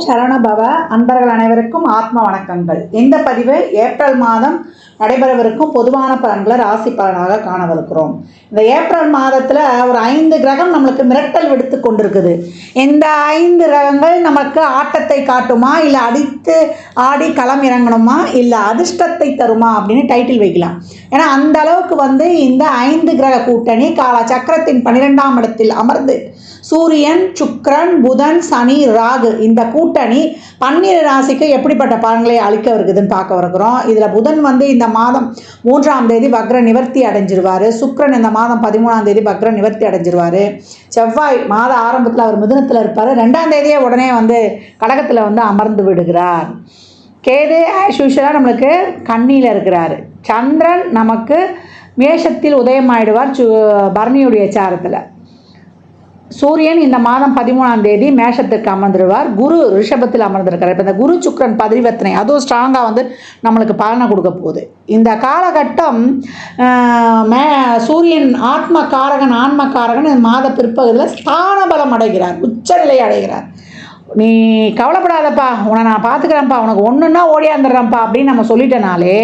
சரணபவ அன்பர்கள் அனைவருக்கும் ஆத்ம வணக்கங்கள். இந்த பதிவு ஏப்ரல் மாதம் நடைபெறவிருக்கும் பொதுவான பலன்களை ராசி பலனாக காணவிருக்கிறோம். இந்த ஏப்ரல் மாதத்தில் ஒரு 5 கிரகம் நம்மளுக்கு மிரட்டல் விடுத்து கொண்டிருக்குது. இந்த 5 கிரகங்கள் நமக்கு ஆட்டத்தை காட்டுமா, இல்லை அடித்து ஆடி களம் இறங்கணுமா, இல்லை அதிர்ஷ்டத்தை தருமா அப்படின்னு டைட்டில் வைக்கலாம். ஏன்னா அந்த அளவுக்கு இந்த 5 கிரக கூட்டணி கால சக்கரத்தின் 12ஆம் இடத்தில் அமர்ந்து சூரியன், சுக்கிரன், புதன், சனி, ராகு இந்த கூட்டணி 12 ராசிக்கு எப்படிப்பட்ட பலன்களை அளிக்க இருக்குதுன்னு பார்க்க இருக்கிறோம். இதில் புதன் இந்த மாதம் 3ஆம் தேதி வக்ர நிவர்த்தி அடைஞ்சிருவார். சுக்கிரன் இந்த மாதம் 13ஆம் தேதி வக்ர நிவர்த்தி அடைஞ்சிருவார். செவ்வாய் மாத ஆரம்பத்தில் அவர் மிதுனத்தில் இருப்பார். 2ஆம் தேதியே உடனே கடகத்தில் அமர்ந்து விடுகிறார். கேது ஆஸ் யூஷுவலாக நம்மளுக்கு கன்னியில் இருக்கிறார். சந்திரன் நமக்கு மேஷத்தில் உதயமாயிடுவார் பரணியுடைய சாரத்தில். சூரியன் இந்த மாதம் 13ஆம் தேதி மேஷத்துக்கு அமர்ந்துடுவார். குரு ரிஷபத்தில் அமர்ந்திருக்கிறார். இப்போ இந்த குரு சுக்கிரன் பரிவர்த்தனை அதுவும் ஸ்ட்ராங்காக நம்மளுக்கு பலனை கொடுக்க போகுது. இந்த காலகட்டம் சூரியன் ஆன்மக்காரகன் இந்த மாத பிற்பகுதியில் ஸ்தான பலம் அடைகிறார், உச்சநிலை அடைகிறார். நீ கவலைப்படாதப்பா, உன்னை நான் பார்த்துக்கிறேன்ப்பா, உனக்கு ஒன்றுன்னா ஓடியாந்துடுறேன்ப்பா அப்படின்னு நம்ம சொல்லிட்டனாலே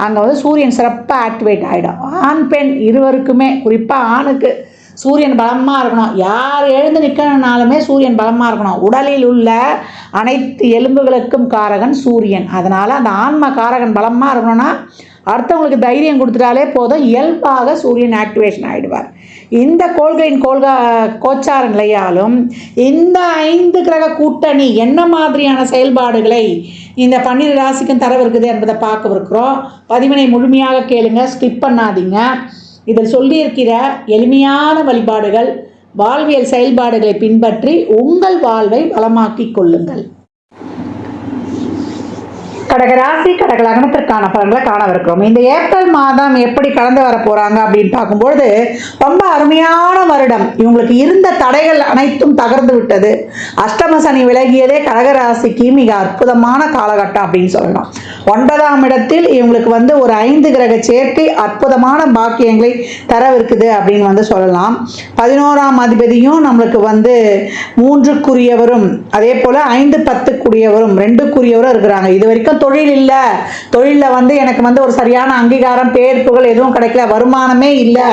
அங்கே சூரியன் சிறப்பாக ஆக்டிவேட் ஆகிடும். ஆண் பெண் இருவருக்குமே, குறிப்பாக ஆணுக்கு சூரியன் பலமாக இருக்கணும். யார் எழுந்து நிற்கணுனாலுமே சூரியன் பலமாக இருக்கணும். உடலில் உள்ள அனைத்து எலும்புகளுக்கும் காரகன் சூரியன். அதனால் அந்த ஆன்ம காரகன் பலமாக இருக்கணும்னா அடுத்தவங்களுக்கு தைரியம் கொடுத்துட்டாலே போதும், இயல்பாக சூரியன் ஆக்டிவேஷன் ஆகிடுவார். இந்த கோள்களின் கோச்சார நிலையாலும் இந்த 5 கிரக கூட்டணி என்ன மாதிரியான செயல்பாடுகளை இந்த 12 ராசிக்கும் தரவிருக்குது என்பதை பார்க்கவிருக்கிறோம். பதிவினை முழுமையாக கேளுங்க, ஸ்கிப் பண்ணாதீங்க. இதில் சொல்லியிருக்கிற எளிமையான வழிபாடுகள், வாழ்வியல் செயல்பாடுகளை பின்பற்றி உங்கள் வாழ்வை வளமாக்கிக் கொள்ளுங்கள். கடகராசி கடக லக்னத்திற்கான பலன்களை காணவிருக்கிறோம். இந்த ஏப்ரல் மாதம் எப்படி கடந்து வர போறாங்க அப்படின்னு பார்க்கும்பொழுது ரொம்ப அருமையான வருடம். இவங்களுக்கு இருந்த தடைகள் அனைத்தும் தகர்ந்து விட்டது. அஷ்டம சனி விலகியதே கடகராசிக்கு மிக அற்புதமான காலகட்டம் அப்படின்னு சொல்லலாம். 9ஆம் இடத்தில் இவங்களுக்கு ஒரு 5 கிரக சேர்க்கை அற்புதமான பாக்கியங்களை தரவிருக்குது அப்படின்னு சொல்லலாம். 11ஆம் அதிபதியும் நம்மளுக்கு 3க்குரியவரும் அதே போல 5, 10க்குரியவரும் 2க்குரியவரும் இருக்கிறாங்க. இது வரைக்கும் தொழில் இல்லை, தொழிலில் எனக்கு ஒரு சரியான அங்கீகாரம், பேர் புகழ் எதுவும் கிடைக்கல, வருமானமே இல்லை,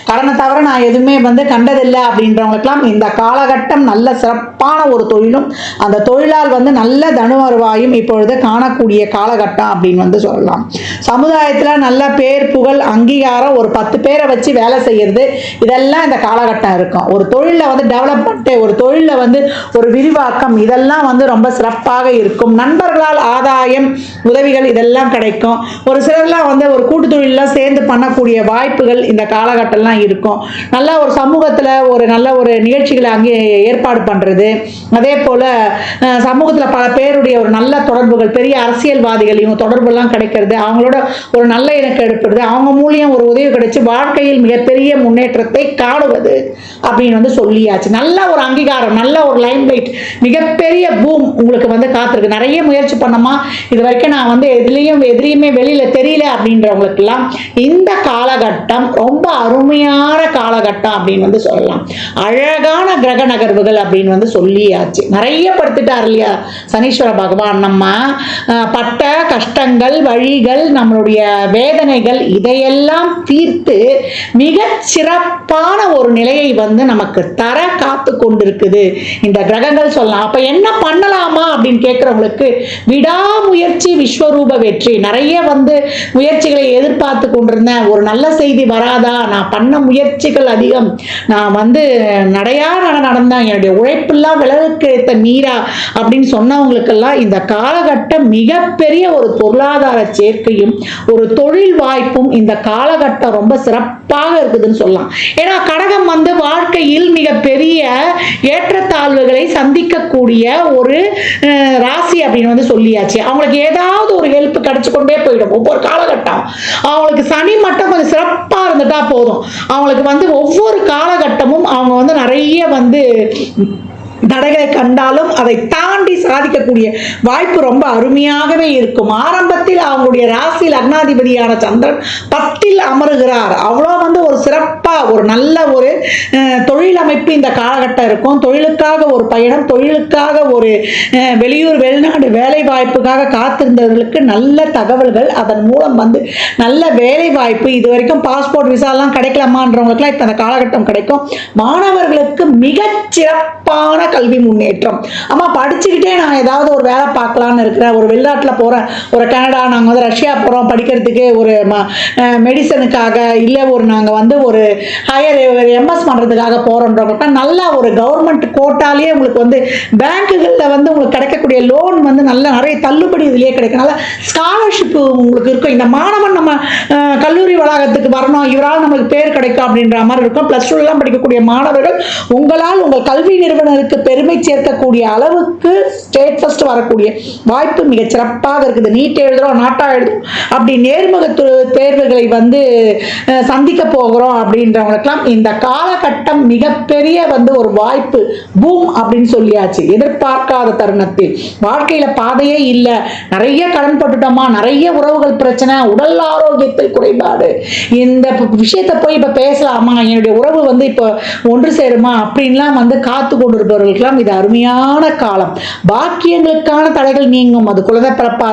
கடனை தவிர நான் எதுவுமே கண்டதில்லை அப்படின்றவங்களுக்கெல்லாம் இந்த காலகட்டம் நல்ல சிறப்பான ஒரு தொழிலும் அந்த தொழிலால் நல்ல தனு வருவாயும் இப்பொழுது காணக்கூடிய காலகட்டம் அப்படின்னு சொல்லலாம். சமுதாயத்தில் நல்ல பேர் புகழ் அங்கீகாரம், ஒரு 10 பேரை வச்சு வேலை செய்யறது, இதெல்லாம் இந்த காலகட்டம் இருக்கும். ஒரு தொழிலில் டெவலப்மெண்ட், ஒரு தொழிலில் ஒரு விரிவாக்கம், இதெல்லாம் ரொம்ப சிறப்பாக இருக்கும். நண்பர்களால் ஆதாயம், உதவிகள் இதெல்லாம் கிடைக்கும். ஒரு சிலர்லாம் ஒரு கூட்டு தொழிலெலாம் சேர்ந்து பண்ணக்கூடிய வாய்ப்புகள் இந்த காலகட்டம்லாம் இருக்கும். நல்ல ஒரு சமூகத்தில் நல்ல ஒரு நிகழ்ச்சிகளை அங்கே ஏற்பாடு பண்ணுறது, அதே போல் சமூகத்தில் பல பேருடைய ஒரு நல்ல தொடர்புகள், பெரிய அரசியல்வாதிகள் இவங்க தொடர்புலாம் கிடைக்கிறது, அவங்களோட ஒரு நல்ல இணக்கம் எடுப்படுது, அவங்க மூலியம் ஒரு உதவி கிடைச்சி வாழ்க்கையில் மிகப்பெரிய முன்னேற்றத்தை காணுவது அப்படின்னு சொல்லியாச்சு. நல்ல ஒரு அங்கீகாரம், நல்ல ஒரு லைம் லைட், மிகப்பெரிய பூம் உங்களுக்கு காத்திருக்கு. நிறைய முயற்சி பண்ணமா, இது வரைக்கும் நான் எதிரியுமே வெளியில தெரியல அப்படின்றவங்களுக்கெல்லாம் இந்த காலகட்டம் ரொம்ப அருமையான காலகட்டம் அப்படின்னு சொல்லலாம். அழகான கிரக நகர்வுகள் அப்படின்னு சொல்லியாச்சு. நிறைய படுத்துட்டார் இல்லையா சனீஸ்வர பகவான். நம்ம பட்ட கஷ்டங்கள், வழிகள், நம்மளுடைய வேதனைகள் இதையெல்லாம் தீர்த்து மிக சிறப்பான ஒரு நிலையை நமக்கு தர காத்து கொண்டிருக்குது இந்த கிரகங்கள் சொல்லலாம். அப்ப என்ன பண்ணலாமா அப்படின்னு கேட்கிறவங்களுக்கு விடாமுயற்சி விஸ்வரூப வெற்றி. நிறைய முயற்சிகளை எதிர்பார்த்து கொண்டிருந்தேன், ஒரு நல்ல செய்தி வராதா, நான் பண்ண முயற்சிகள் அதிகம், நான் நடையா நடந்தேன், என்னுடைய உழைப்பெல்லாம் விலகுக்கு ஏற்ற நீரா அப்படின்னு சொன்னவங்களுக்கெல்லாம் இந்த காலகட்டம் மிகப்பெரிய ஒரு பொருளாதார சேர்க்கையும் ஒரு தொழில் வாய்ப்பும் இந்த காலகட்டம் ரொம்ப சிறப்பாக இருக்குதுன்னு சொல்லலாம். ஏன்னா கடகம் வாழ்க்கையில் மிகப்பெரிய ஏற்றத்தாழ்வுகளை சந்திக்கக்கூடிய ஒரு ராசி அப்படின்னு சொல்லியாச்சு. அவங்களுக்கு ஏதாவது ஒரு ஹெல்ப் கிடைச்சு கொண்டே போயிடும் ஒவ்வொரு காலகட்டம். அவங்களுக்கு சனி மட்டும் கொஞ்சம் சிறப்பா இருந்துட்டா போதும். அவங்களுக்கு ஒவ்வொரு காலகட்டமும் அவங்க நிறைய தடைகளை கண்டாலும் அதை தாண்டி சாதிக்கக்கூடிய வாய்ப்பு ரொம்ப அருமையாகவே இருக்கும். ஆரம்பத்தில் அவங்களுடைய ராசி லக்னாதிபதியான சந்திரன் 10ல் அமருகிறார். அவ்வளோ ஒரு சிறப்பா ஒரு நல்ல ஒரு தொழில் அமைப்பு இந்த காலகட்டம் இருக்கும். தொழிலுக்காக ஒரு பயணம், தொழிலுக்காக ஒரு வெளியூர் வெளிநாடு வேலை வாய்ப்புக்காக காத்திருந்தவர்களுக்கு நல்ல தகவல்கள், அதன் மூலம் நல்ல வேலை வாய்ப்பு, இது வரைக்கும் பாஸ்போர்ட் விசாலாம் கிடைக்கலாமான்றவங்களுக்குலாம் இப்போ அந்த காலகட்டம் கிடைக்கும். மாணவர்களுக்கு மிகச் சிறப்பான கல்வி முன்னேற்றம். அம்மா படிச்சுக்கிட்டே நான் ஏதாவது ஒரு வேலை பார்க்கலான்னு இருக்கிறேன், ஒரு வெளிநாட்டில் போகிறேன், ஒரு கனடா, நாங்கள் ரஷ்யா போகிறோம் படிக்கிறதுக்கு, ஒரு மெடிசனுக்காக, இல்லை நாங்கள் ஒரு ஹையர் எம்எஸ் பண்ணுறதுக்காக போகிறோன்றவங்க நல்ல ஒரு கவர்மெண்ட் கோட்டாலேயே உங்களுக்கு பேங்குகளில் உங்களுக்கு கிடைக்கக்கூடிய லோன் நல்ல நிறைய தள்ளுபடி இதிலேயே கிடைக்கும். நல்ல ஸ்காலர்ஷிப் உங்களுக்கு இருக்கும். இந்த மாணவன் நம்ம கல்லூரி வளாகத்துக்கு வரணும், இவரால் நமக்கு பேர் கிடைக்கும் அப்படின்ற மாதிரி இருக்கும். +2 எல்லாம் படிக்கக்கூடிய மாணவர்கள் உங்களால் உங்கள் கல்வி நிறுவனருக்கு பெருமை சேர்க்கக்கூடிய அளவுக்கு ஸ்டேட் ஃபர்ஸ்ட் வரக்கூடிய வாய்ப்பு மிக சிறப்பாக இருக்குது. நீட் எழுதுறோம், நாட்டா எழுதுறோம், அப்படி நேர்முக தேர்வுகளை சந்திக்க போகிறோம் அப்படின்றவங்களுக்கெல்லாம் இந்த காலகட்டம் மிகப்பெரிய ஒரு வாய்ப்பு, பூம் அப்படின்னு சொல்லியாச்சு. எதிர்பார்க்காத தருணத்தில் வாழ்க்கையில பாதையே இல்லை, நிறைய கடன் பட்டுட்டோமா, நிறைய உறவுகள் பிரச்சனை, உடல் ஆரோக்கியத்தில் குறைபாடு, இந்த விஷயத்தை போய் இப்ப பேசலாமா, என்னுடைய உறவு இப்போ ஒன்று சேருமா அப்படின்லாம் காத்து கொண்டிருப்பவர்களுக்கெல்லாம் இது அருமையான காலம். பாக்கியங்களுக்கான தடைகள் நீங்கும். அது குழந்தை பிறப்பா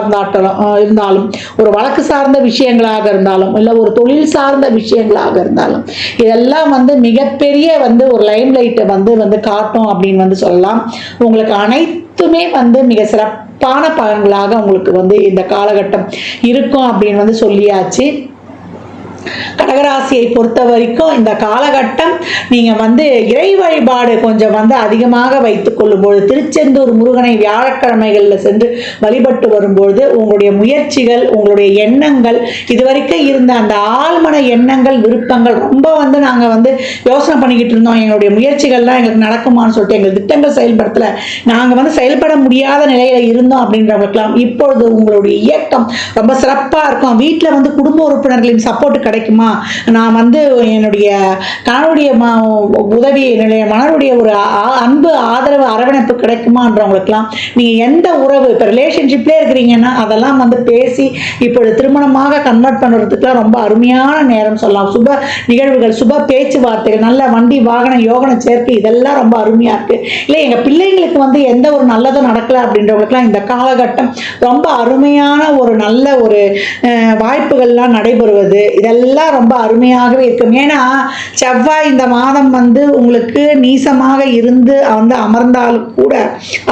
இருந்தாலும், ஒரு வழக்கு சார்ந்த விஷயங்களாக இருந்தாலும், இல்லை ஒரு தொழில் சார்ந்த விஷயங்களாக இருந்தாலும், இதெல்லாம் மிகப்பெரிய ஒரு லைம் லைட்டை காட்டும் அப்படின்னு சொல்லலாம். உங்களுக்கு அனைத்துமே மிக சிறப்பான பலன்களாக உங்களுக்கு இந்த காலகட்டம் இருக்கும் அப்படின்னு சொல்லியாச்சு. கடகராசியை பொறுத்த வரைக்கும் இந்த காலகட்டம் நீங்க இறை வழிபாடு கொஞ்சம் அதிகமாக வைத்துக் கொள்ளும்போது, திருச்செந்தூர் முருகனை வியாழக்கிழமைகள்ல சென்று வழிபட்டு வரும்போது உங்களுடைய முயற்சிகள், உங்களுடைய எண்ணங்கள், இதுவரைக்கும் இருந்த அந்த ஆழ்மன எண்ணங்கள், விருப்பங்கள் ரொம்ப நாங்க யோசனை பண்ணிக்கிட்டு இருந்தோம், எங்களுடைய முயற்சிகள்லாம் எங்களுக்கு நடக்குமான்னு சொல்லிட்டு எங்கள் திட்டங்கள் செயல்படுத்தல, நாங்க செயல்பட முடியாத நிலையில இருந்தோம் அப்படின்றவங்களுக்கெல்லாம் இப்பொழுது உங்களுடைய இயக்கம் ரொம்ப சிறப்பா இருக்கும். வீட்டில் குடும்ப உறுப்பினர்களின் சப்போர்ட் கிடைக்குமா, நான் என்னுடைய கணவருடைய உதவி, என்னுடைய மனதுடைய ஒரு அன்பு, ஆதரவு, அரவணைப்பு கிடைக்குமான்றவங்களுக்குலாம் நீங்க எந்த உறவு இப்போ ரிலேஷன்ஷிப்லேயே இருக்கிறீங்கன்னா அதெல்லாம் பேசி இப்பொழுது திருமணமாக கன்வெர்ட் பண்ணுறதுக்குலாம் ரொம்ப அருமையான நேரம் சொல்லலாம். சுப நிகழ்வுகள், சுப பேச்சுவார்த்தைகள், நல்ல வண்டி வாகன யோகன சேர்க்கை, இதெல்லாம் ரொம்ப அருமையா இருக்கு. இல்லை எங்க பிள்ளைங்களுக்கு எந்த ஒரு நல்லதும் நடக்கல அப்படின்றவங்களுக்குலாம் இந்த காலகட்டம் ரொம்ப அருமையான ஒரு நல்ல ஒரு வாய்ப்புகள்லாம் நடைபெறுவது, இதெல்லாம் ரொம்ப அருமையாகவே இருக்கும். ஏன்னா செவ்வாய் இந்த மாதம் உங்களுக்கு நீசமாக இருந்து அமர்ந்தாலும் கூட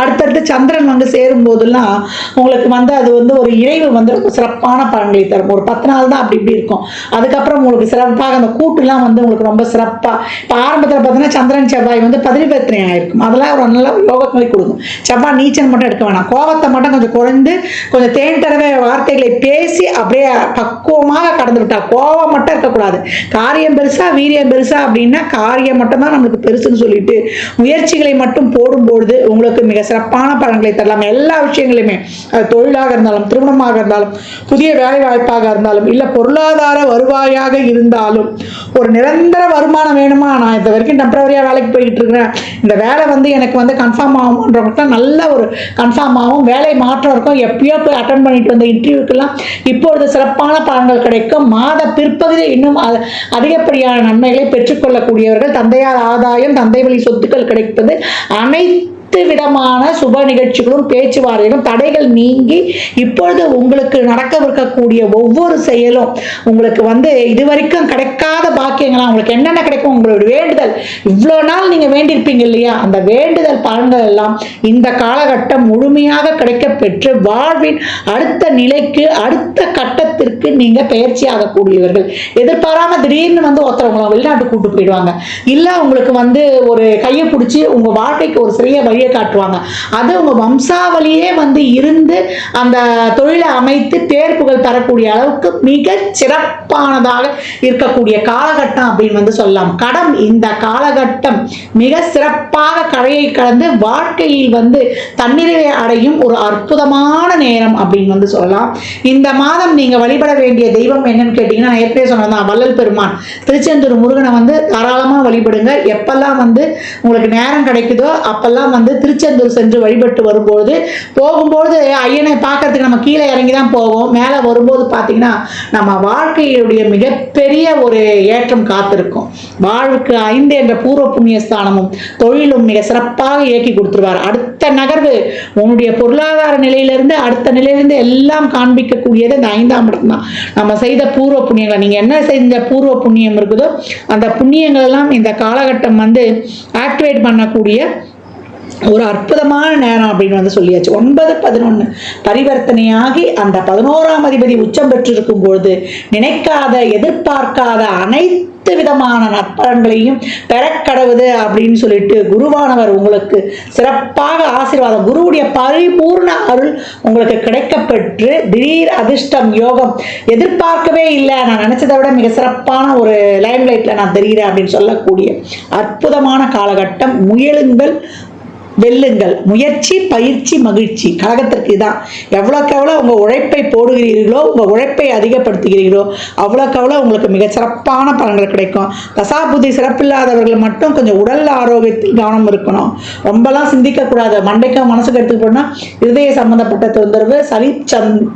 அடுத்தடுத்து சந்திரன் சேரும் போதெல்லாம் உங்களுக்கு அது ஒரு இறைவு ரொம்ப சிறப்பான பலன்களை தரும். ஒரு 10 நாள் தான் அப்படி இப்படி இருக்கும். அதுக்கப்புறம் உங்களுக்கு சிறப்பாக அந்த கூட்டுலாம் உங்களுக்கு ரொம்ப சிறப்பா, இப்போ ஆரம்பத்தில் பார்த்தீங்கன்னா சந்திரன் செவ்வாய் பதிரிபத்தினை ஆயிருக்கும், அதெல்லாம் ஒரு நல்ல யோகங்களை கொடுக்கும். செவ்வாய் நீச்சல் மட்டும் எடுக்க வேணாம், கோபத்தை மட்டும் கொஞ்சம் குறைந்து கொஞ்சம் தேன் தடவை வார்த்தைகளை பேசி அப்படியே பக்குவமாக கடந்து விட்டா, கோபம் மட்டும் இருக்கக்கூடாது. காரியம் பெருசா வீரியம் பெருசா அப்படின்னா காரியம் மட்டும் தான் நம்மளுக்கு பெருசுன்னு சொல்லிட்டு முயற்சிகளை மட்டும் போடும்பொழுது உங்களுக்கு மிக சிறப்பான பலன்களை தரலாம். எல்லா விஷயங்களையுமே, அது தொழிலாக இருந்தாலும், திருமணமாக இருந்தாலும், புதிய வேலை வாய்ப்பாக இருந்தாலும், இல்லை பொருளாதார வருவாயாக இருந்தாலும், ஒரு நிரந்தர வருமானம் வேணுமா, நான் இது வரைக்கும் டெம்பரவரியா வேலைக்கு போய்கிட்டு இருக்கிறேன், இந்த வேலை எனக்கு கன்ஃபார்ம் ஆகும்ன்றவங்க நல்ல ஒரு கன்ஃபார்ம் ஆகும். வேலை மாற்றம் இருக்கும். எப்பயோ போய் அட்டன் பண்ணிட்டு வந்த இன்டர்வியூக்கெல்லாம் இப்பொழுது சிறப்பான பலன்கள் கிடைக்கும். மாத பிற்பகுதியில் இன்னும் அதிகப்படியான நன்மைகளை பெற்றுக்கொள்ளக்கூடியவர்கள். தந்தையார் ஆதாயம், தந்தை வழி சொத்துக்கள் கிடைப்பது, அனைத்து விதமான சுப நிகழ்ச்சிகளும் பேச்சுவார்த்தைகளும் தடைகள் நீங்கி இப்பொழுது உங்களுக்கு நடக்கவிருக்கக்கூடிய ஒவ்வொரு செயலும் உங்களுக்கு இதுவரைக்கும் கிடைக்காத பாக்கியங்களா உங்களுக்கு என்னென்ன கிடைக்கும், உங்களுடைய வேண்டுதல், இவ்வளோ நாள் நீங்க வேண்டியிருப்பீங்க இல்லையா, அந்த வேண்டுதல் பலன்கள் எல்லாம் இந்த காலகட்டம் முழுமையாக கிடைக்க பெற்று வாழ்வின் அடுத்த நிலைக்கு, அடுத்த கட்டத்திற்கு நீங்க பயிற்சி ஆகக்கூடியவர்கள். எதிர்பாராம திடீர்னு ஒருத்தவங்களை வெளிநாட்டு கூட்டு போயிடுவாங்க, இல்ல உங்களுக்கு ஒரு கையை பிடிச்சி உங்க வாழ்க்கைக்கு ஒரு சிறிய வழி காட்டுவாங்க. அது உங்க வம்சாவளியே இருந்து அந்த தொழிலை அமைத்து பேர் புகழ் தரக்கூடிய அளவுக்கு மிக சிறப்பானதாக இருக்கக்கூடிய காலகட்டம் அப்படின்னு சொல்லலாம். கடன் இந்த காலகட்டம் மிக சிறப்பாக கரையை கடந்து வாழ்க்கையில் தன்னிறைவை அடையும் ஒரு அற்புதமான நேரம் அப்படின்னு சொல்லலாம். இந்த மாதம் நீங்க வழிபட வேண்டிய தெய்வம் என்னன்னு கேட்டீங்கன்னா, நான் ஏற்கனவே சொன்னதான் வள்ளல் பெருமான், திருச்செந்தூர் முருகனை தாராளமா வழிபடுங்க. எப்பெல்லாம் உங்களுக்கு நேரம் கிடைக்குதோ அப்பெல்லாம் வந்து திருச்செந்தூர் சென்று வழிபட்டு வரும்போது போகும்போது ஐயனை பார்க்கறதுக்கு நம்ம கீழே இறங்கி தான் போவோம். மேலே வரும்போது பார்த்தீங்கன்னா நம்ம வாழ்க்கையுடைய மிகப்பெரிய ஒரு ஏற்றம் காத்திருக்கும். வாழ்வுக்கு 5 என்ற பூர்வ புண்ணிய ஸ்தானமும் தொழிலும் மிக சிறப்பாக இயக்கி கொடுத்துருவார். அடுத்த நகர்வு உன்னுடைய பொருளாதார நிலையிலிருந்து அடுத்த நிலையிலிருந்து எல்லாம் காண்பிக்கக்கூடியது இந்த 5ஆம் இடம் தான். நம்ம செய்த பூர்வ புண்ணியங்கள், நீங்கள் என்ன செஞ்ச பூர்வ புண்ணியம் இருக்குதோ அந்த புண்ணியங்கள் எல்லாம் இந்த காலகட்டம் வந்து ஆக்டிவேட் பண்ணக்கூடிய ஒரு அற்புதமான நேரம் அப்படின்னு வந்து சொல்லியாச்சு. 9-11 பரிவர்த்தனையாகி அந்த 11ஆம் அதிபதி உச்சம் பெற்றிருக்கும் பொழுது நினைக்காத எதிர்பார்க்காத அனைத்து விதமான நற்பலன்களையும் பெறக்கடவுது அப்படின்னு சொல்லிட்டு குருவானவர் உங்களுக்கு சிறப்பாக ஆசீர்வாதம், குருவுடைய பரிபூர்ண அருள் உங்களுக்கு கிடைக்கப்பெற்று திடீர் அதிர்ஷ்டம் யோகம் எதிர்பார்க்கவே இல்லை, நான் நினைச்சதை விட மிக சிறப்பான ஒரு லைம் லைட்ல நான் தெரிகிறேன் அப்படின்னு சொல்லக்கூடிய அற்புதமான காலகட்டம். முயலுங்கள், வெல்லுங்கள். முயற்சி, பயிற்சி, மகிழ்ச்சி. கழகத்திற்கு தான் எவ்வளோக்கு எவ்வளோ உங்கள் உழைப்பை போடுகிறீர்களோ, உங்கள் உழைப்பை அதிகப்படுத்துகிறீர்களோ அவ்வளோக்கு எவ்வளோ உங்களுக்கு மிகச்சிறப்பான பலன்கள் கிடைக்கும். தசாபுத்தி சிறப்பில்லாதவர்கள் மட்டும் கொஞ்சம் உடல் ஆரோக்கியத்தில் கவனம் இருக்கணும். ரொம்பலாம் சிந்திக்கக்கூடாது. மண்டைக்கும் மனசுக்கு எடுத்துக்க போனால் இருதய சம்மந்தப்பட்ட தொந்தரவு, சளி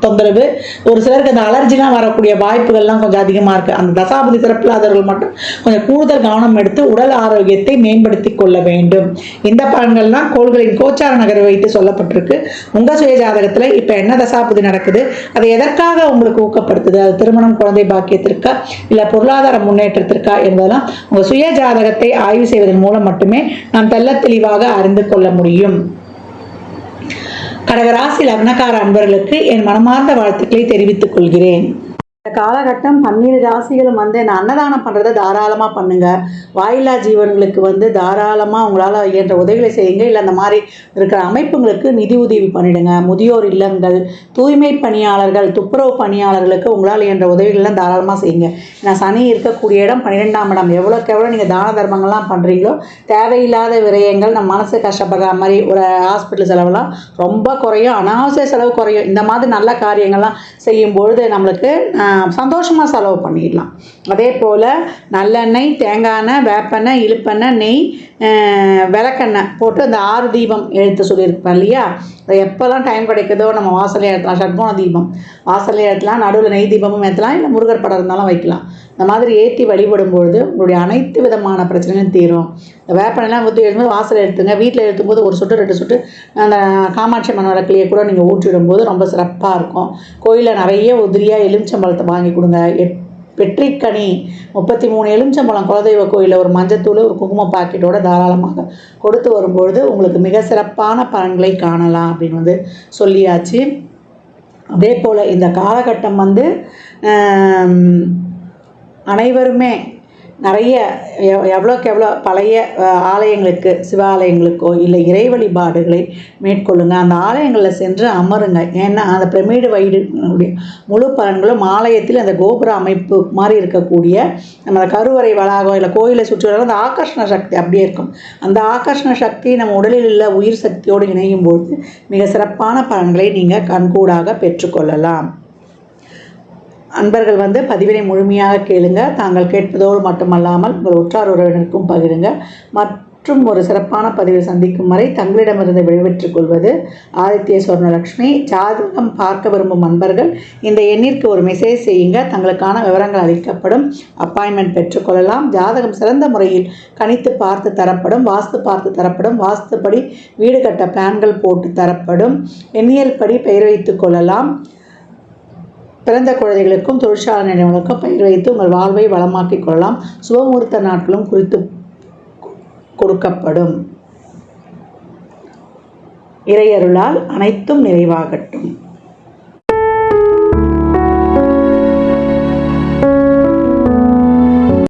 தொந்தரவு, ஒரு சிலருக்கு அந்த அலர்ஜிலாம் வரக்கூடிய வாய்ப்புகள்லாம் கொஞ்சம் அதிகமாக இருக்குது. அந்த தசாபுத்தி சிறப்பில்லாதவர்கள் மட்டும் கொஞ்சம் கூடுதல் கவனம் எடுத்து உடல் ஆரோக்கியத்தை மேம்படுத்தி கொள்ள வேண்டும். இந்த பலன்கள்லாம் கோள்களின் கோச்சார நகரை வைத்து சொல்லப்பட்டிருக்கு. உங்க சுய ஜாதகத்துல இப்ப என்ன தசாபுதி நடக்குது, அதை எதற்காக உங்களுக்கு ஊக்கப்படுத்துது, அது திருமணம், குழந்தை பாக்கியத்திற்கா இல்ல பொருளாதார முன்னேற்றத்திற்கா என்பதெல்லாம் உங்க சுய ஜாதகத்தை ஆய்வு செய்வதன் மூலம் மட்டுமே நாம் தெள்ள தெளிவாக அறிந்து கொள்ள முடியும். கடகராசி லக்னக்கார அன்பர்களுக்கு என் மனமார்ந்த வாழ்த்துக்களை தெரிவித்துக் கொள்கிறேன். இந்த காலகட்டம் 12 ராசிகளும் வந்து இந்த அன்னதானம் பண்ணுறதை தாராளமாக பண்ணுங்க. வாயில்லா ஜீவன்களுக்கு வந்து தாராளமாக உங்களால் இயன்ற உதவிகளை செய்யுங்க. இல்லை அந்த மாதிரி இருக்கிற அமைப்புங்களுக்கு நிதி உதவி பண்ணிடுங்க. முதியோர் இல்லங்கள், தூய்மை பணியாளர்கள், துப்புரவு பணியாளர்களுக்கு உங்களால் இயன்ற உதவிகள்லாம் தாராளமாக செய்யுங்க. ஏன்னா சனி இருக்கக்கூடிய இடம் 12ஆம் இடம். எவ்வளோக்கு எவ்வளோ நீங்கள் தான தர்மங்கள்லாம் பண்ணுறீங்களோ தேவையில்லாத விரயங்கள், நம்ம மனசு கஷ்டப்படுற மாதிரி ஒரு ஹாஸ்பிட்டல் செலவெல்லாம் ரொம்ப குறையும், அனாவசிய செலவு குறையும். இந்த மாதிரி நல்ல காரியங்கள்லாம் செய்யும்பொழுது நம்மளுக்கு சந்தோஷமாக செலவு பண்ணிடலாம். அதே போல் நல்லெண்ணெய், தேங்காய் எண்ணெய், வேப்பெண்ணெய், இழுப்பெண்ணெய், நெய், விளக்கெண்ணெய் போட்டு அந்த 6 தீபம் எழுத்து சொல்லியிருப்பேன் இல்லையா, அது எப்போல்லாம் டைம் கிடைக்குதோ நம்ம வாசலே ஏற்றலாம். ஷட்கோண தீபம் வாசலே ஏற்றலாம், நடுவில் நெய் தீபமும் ஏற்றலாம், இல்லை முருகர் படம் இருந்தாலும் வைக்கலாம். இந்த மாதிரி ஏற்றி வழிபடும் பொழுது உங்களுடைய அனைத்து விதமான பிரச்சனைகளும் தீரும். இந்த வேப்பெண்ணெய்லாம் ஊற்றி எழுதும்போது வாசல் எடுத்துங்க. வீட்டில் எழுத்தும்போது 1 சொட்டு 2 சொட்டு அந்த காமாட்சி அம்மன் விளக்குலையே கூட நீங்கள் ஊற்றிடும்போது ரொம்ப சிறப்பாக இருக்கும். கோயிலில் நிறைய உதிரியாக எலுமிச்சம்பழத்தை வாங்கி கொடுங்க. வெற்றிக்கனி 33 எலுமிச்சம்பழம் குலதெய்வ கோயிலில் ஒரு மஞ்சத்தூள், ஒரு குங்கும பாக்கெட்டோட தாராளமாக கொடுத்து வரும்பொழுது உங்களுக்கு மிக சிறப்பான பலன்களை காணலாம் அப்படின்னு வந்து சொல்லியாச்சு. அதே போல் இந்த காலகட்டம் வந்து அனைவருமே நிறைய எவ்வளோக்கு எவ்வளோ பழைய ஆலயங்களுக்கு, சிவாலயங்களுக்கோ இல்லை இறை வழிபாடுகளை மேற்கொள்ளுங்க. அந்த ஆலயங்களில் சென்று அமருங்க. ஏன்னா அந்த பிரமிடு வயிறு முழு பலன்களும் ஆலயத்தில் அந்த கோபுர அமைப்பு மாதிரி இருக்கக்கூடிய நம்ம கருவறை வளாகம் இல்லை கோயிலை சுற்றி வர அந்த ஆகர்ஷண சக்தி அப்படியே இருக்கும். அந்த ஆகர்ஷண சக்தி நம்ம உடலில் உள்ள உயிர் சக்தியோடு இணையும் போது மிக சிறப்பான பலன்களை நீங்கள் கண்கூடாக பெற்றுக்கொள்ளலாம். அன்பர்கள் வந்து பதிவினை முழுமையாக கேளுங்க. தாங்கள் கேட்பதோடு மட்டுமல்லாமல் உங்கள் உற்றார் உறவினருக்கும் பகிருங்க. மற்றும் ஒரு சிறப்பான பதிவில் சந்திக்கும் வரை தங்களிடமிருந்து விடைபெற்றுக் கொள்வது ஆதித்ய சொர்ணலட்சுமி. ஜாதகம் பார்க்க விரும்பும் அன்பர்கள் இந்த எண்ணிற்கு ஒரு மெசேஜ் செய்யுங்க. தங்களுக்கான விவரங்கள் அளிக்கப்படும். அப்பாயின்மெண்ட் பெற்றுக்கொள்ளலாம். ஜாதகம் சிறந்த முறையில் கணித்து பார்த்து தரப்படும். வாஸ்து பார்த்து தரப்படும். வாஸ்துப்படி வீடு கட்ட பிளான்கள் போட்டு தரப்படும். எண்ணியல் படி பெயர் வைத்துக் கொள்ளலாம். பிறந்த குழந்தைகளுக்கும் தொழிற்சாலை நிறுவனங்களுக்கும் பெயர் வைத்து உங்கள் வாழ்வை வளமாக்கிக் கொள்ளலாம். சுபமுகூர்த்த நாட்களும் குறித்து கொடுக்கப்படும். இறையருளால் அனைத்தும் நிறைவாகட்டும்.